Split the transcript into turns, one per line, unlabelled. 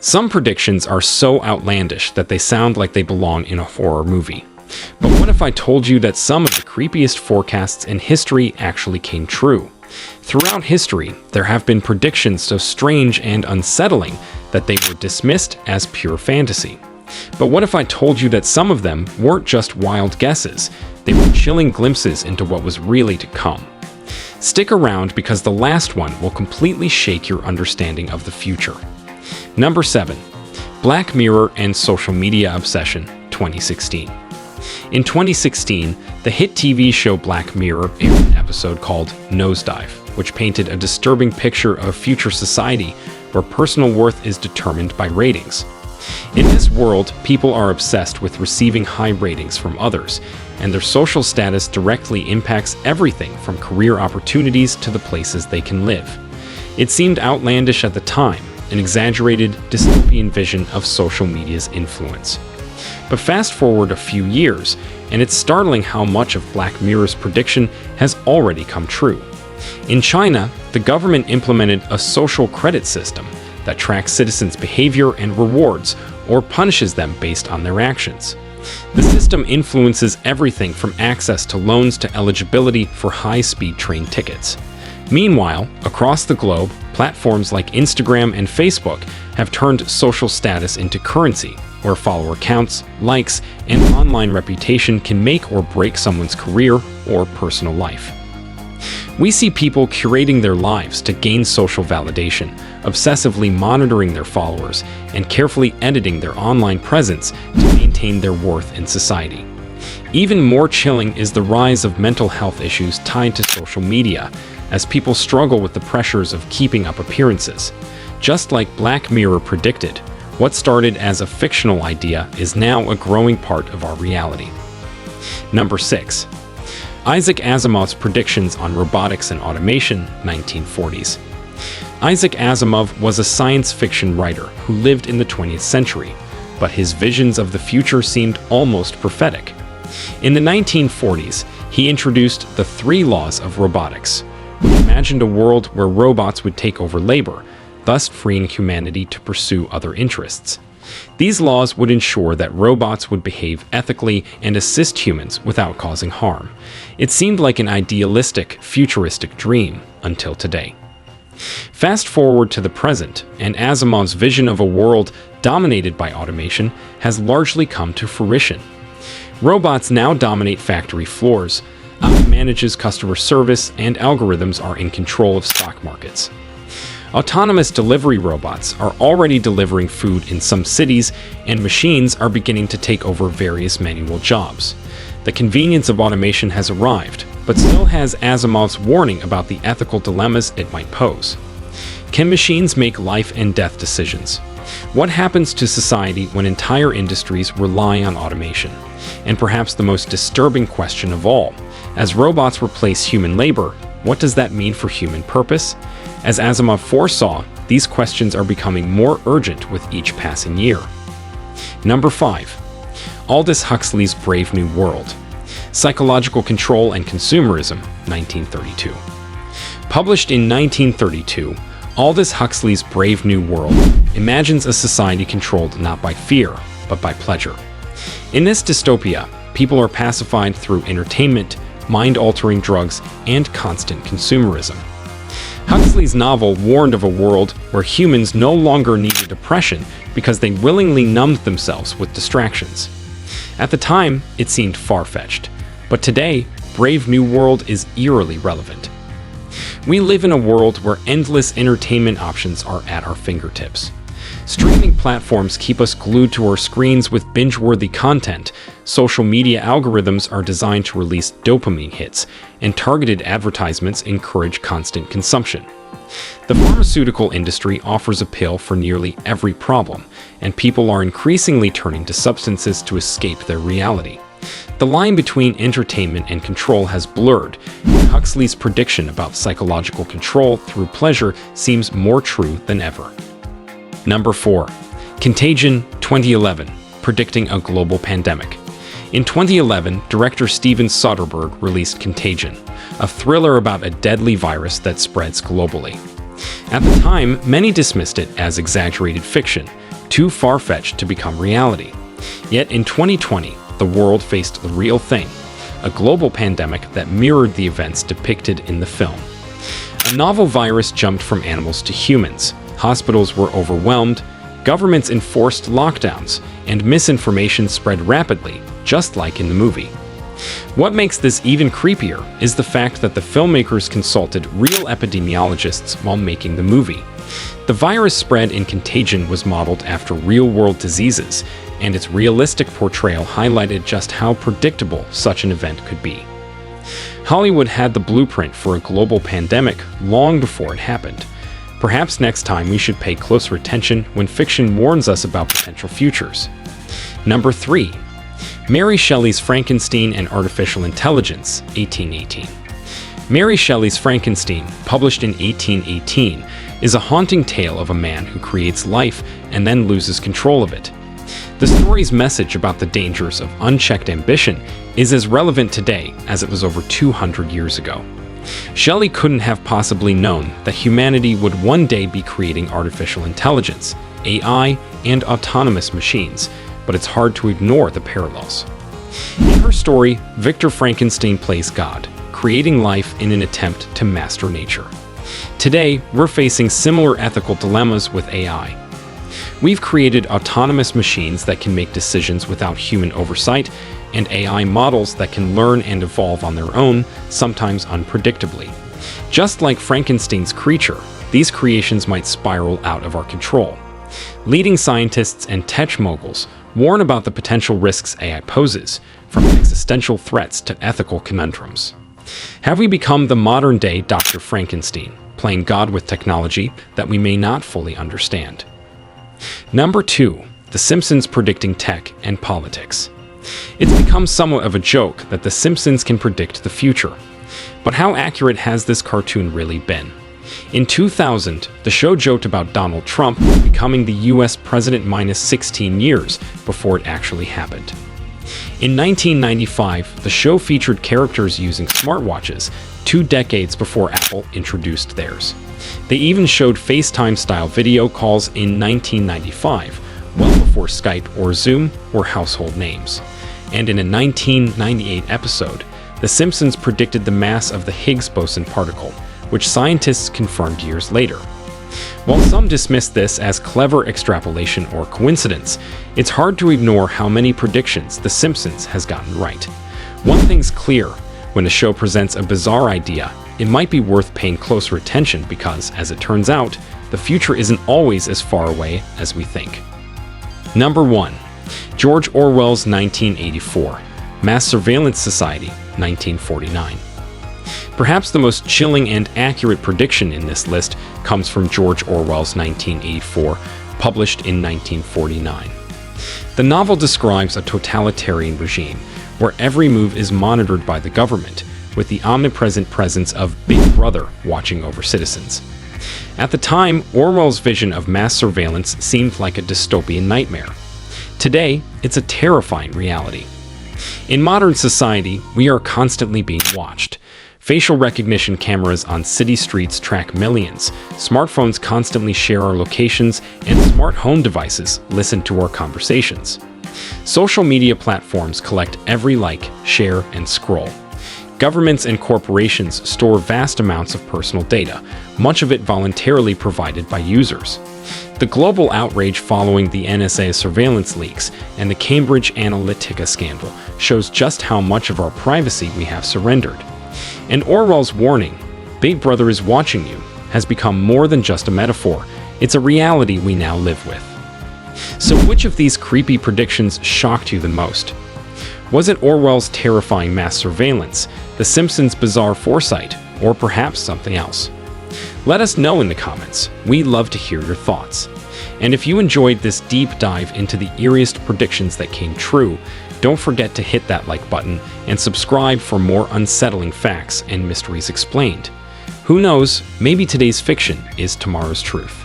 Some predictions are so outlandish that they sound like they belong in a horror movie. But what if I told you that some of the creepiest forecasts in history actually came true? Throughout history, there have been predictions so strange and unsettling that they were dismissed as pure fantasy. But what if I told you that some of them weren't just wild guesses, they were chilling glimpses into what was really to come? Stick around because the last one will completely shake your understanding of the future. Number 7. Black Mirror and Social Media Obsession, 2016. In 2016, the hit TV show Black Mirror aired an episode called Nosedive, which painted a disturbing picture of a future society where personal worth is determined by ratings. In this world, people are obsessed with receiving high ratings from others, and their social status directly impacts everything from career opportunities to the places they can live. It seemed outlandish at the time, an exaggerated, dystopian vision of social media's influence. But fast forward a few years, and it's startling how much of Black Mirror's prediction has already come true. In China, the government implemented a social credit system that tracks citizens' behavior and rewards or punishes them based on their actions. The system influences everything from access to loans to eligibility for high-speed train tickets. Meanwhile, across the globe, platforms like Instagram and Facebook have turned social status into currency, where follower counts, likes, and online reputation can make or break someone's career or personal life. We see people curating their lives to gain social validation, obsessively monitoring their followers, and carefully editing their online presence to maintain their worth in society. Even more chilling is the rise of mental health issues tied to social media, as people struggle with the pressures of keeping up appearances. Just like Black Mirror predicted, what started as a fictional idea is now a growing part of our reality. Number 6. Isaac Asimov's predictions on robotics and automation, 1940s. Isaac Asimov was a science fiction writer who lived in the 20th century, but his visions of the future seemed almost prophetic. In the 1940s, he introduced the 3 laws of robotics, which imagined a world where robots would take over labor, thus freeing humanity to pursue other interests. These laws would ensure that robots would behave ethically and assist humans without causing harm. It seemed like an idealistic, futuristic dream until today. Fast forward to the present, and Asimov's vision of a world dominated by automation has largely come to fruition. Robots now dominate factory floors, manages customer service, and algorithms are in control of stock markets. Autonomous delivery robots are already delivering food in some cities, and machines are beginning to take over various manual jobs. The convenience of automation has arrived, but still has Asimov's warning about the ethical dilemmas it might pose. Can machines make life and death decisions? What happens to society when entire industries rely on automation? And perhaps the most disturbing question of all, as robots replace human labor, what does that mean for human purpose? As Asimov foresaw, these questions are becoming more urgent with each passing year. Number 5. Aldous Huxley's Brave New World. Psychological Control and Consumerism, 1932. Published in 1932, Aldous Huxley's Brave New World imagines a society controlled not by fear, but by pleasure. In this dystopia, people are pacified through entertainment, mind-altering drugs, and constant consumerism. Huxley's novel warned of a world where humans no longer needed oppression because they willingly numbed themselves with distractions. At the time, it seemed far-fetched, but today, Brave New World is eerily relevant. We live in a world where endless entertainment options are at our fingertips. Streaming platforms keep us glued to our screens with binge-worthy content, social media algorithms are designed to release dopamine hits, and targeted advertisements encourage constant consumption. The pharmaceutical industry offers a pill for nearly every problem, and people are increasingly turning to substances to escape their reality. The line between entertainment and control has blurred, and Huxley's prediction about psychological control through pleasure seems more true than ever. Number 4. Contagion, 2011, predicting a global pandemic. In 2011, director Steven Soderbergh released Contagion, a thriller about a deadly virus that spreads globally. At the time, many dismissed it as exaggerated fiction, too far-fetched to become reality. Yet in 2020, the world faced the real thing, a global pandemic that mirrored the events depicted in the film. A novel virus jumped from animals to humans, hospitals were overwhelmed, governments enforced lockdowns, and misinformation spread rapidly, just like in the movie. What makes this even creepier is the fact that the filmmakers consulted real epidemiologists while making the movie. The virus spread in Contagion was modeled after real-world diseases, and its realistic portrayal highlighted just how predictable such an event could be. Hollywood had the blueprint for a global pandemic long before it happened. Perhaps next time we should pay closer attention when fiction warns us about potential futures. Number 3. Mary Shelley's Frankenstein and Artificial Intelligence, 1818. Mary Shelley's Frankenstein, published in 1818, is a haunting tale of a man who creates life and then loses control of it. The story's message about the dangers of unchecked ambition is as relevant today as it was over 200 years ago. Shelley couldn't have possibly known that humanity would one day be creating artificial intelligence, AI, and autonomous machines, but it's hard to ignore the parallels. In her story, Victor Frankenstein plays God, creating life in an attempt to master nature. Today, we're facing similar ethical dilemmas with AI. We've created autonomous machines that can make decisions without human oversight, and AI models that can learn and evolve on their own, sometimes unpredictably. Just like Frankenstein's creature, these creations might spiral out of our control. Leading scientists and tech moguls warn about the potential risks AI poses, from existential threats to ethical conundrums. Have we become the modern-day Dr. Frankenstein, playing God with technology that we may not fully understand? Number 2. The Simpsons predicting tech and politics. It's become somewhat of a joke that The Simpsons can predict the future. But how accurate has this cartoon really been? In 2000, the show joked about Donald Trump becoming the US president minus 16 years before it actually happened. In 1995, the show featured characters using smartwatches 2 decades before Apple introduced theirs. They even showed FaceTime-style video calls in 1995, well before Skype or Zoom were household names. And in a 1998 episode, The Simpsons predicted the mass of the Higgs boson particle, which scientists confirmed years later. While some dismiss this as clever extrapolation or coincidence, it's hard to ignore how many predictions The Simpsons has gotten right. One thing's clear: when a show presents a bizarre idea, it might be worth paying closer attention because, as it turns out, the future isn't always as far away as we think. Number 1. George Orwell's 1984, Mass Surveillance Society, 1949. Perhaps the most chilling and accurate prediction in this list comes from George Orwell's 1984, published in 1949. The novel describes a totalitarian regime where every move is monitored by the government, with the omnipresent presence of Big Brother watching over citizens. At the time, Orwell's vision of mass surveillance seemed like a dystopian nightmare. Today, it's a terrifying reality. In modern society, we are constantly being watched. Facial recognition cameras on city streets track millions, smartphones constantly share our locations, and smart home devices listen to our conversations. Social media platforms collect every like, share, and scroll. Governments and corporations store vast amounts of personal data, much of it voluntarily provided by users. The global outrage following the NSA surveillance leaks and the Cambridge Analytica scandal shows just how much of our privacy we have surrendered. And Orwell's warning, "Big Brother is watching you," has become more than just a metaphor. It's a reality we now live with. So which of these creepy predictions shocked you the most? Was it Orwell's terrifying mass surveillance, The Simpsons' bizarre foresight, or perhaps something else? Let us know in the comments. We'd love to hear your thoughts. And if you enjoyed this deep dive into the eeriest predictions that came true, don't forget to hit that like button and subscribe for more unsettling facts and mysteries explained. Who knows, maybe today's fiction is tomorrow's truth.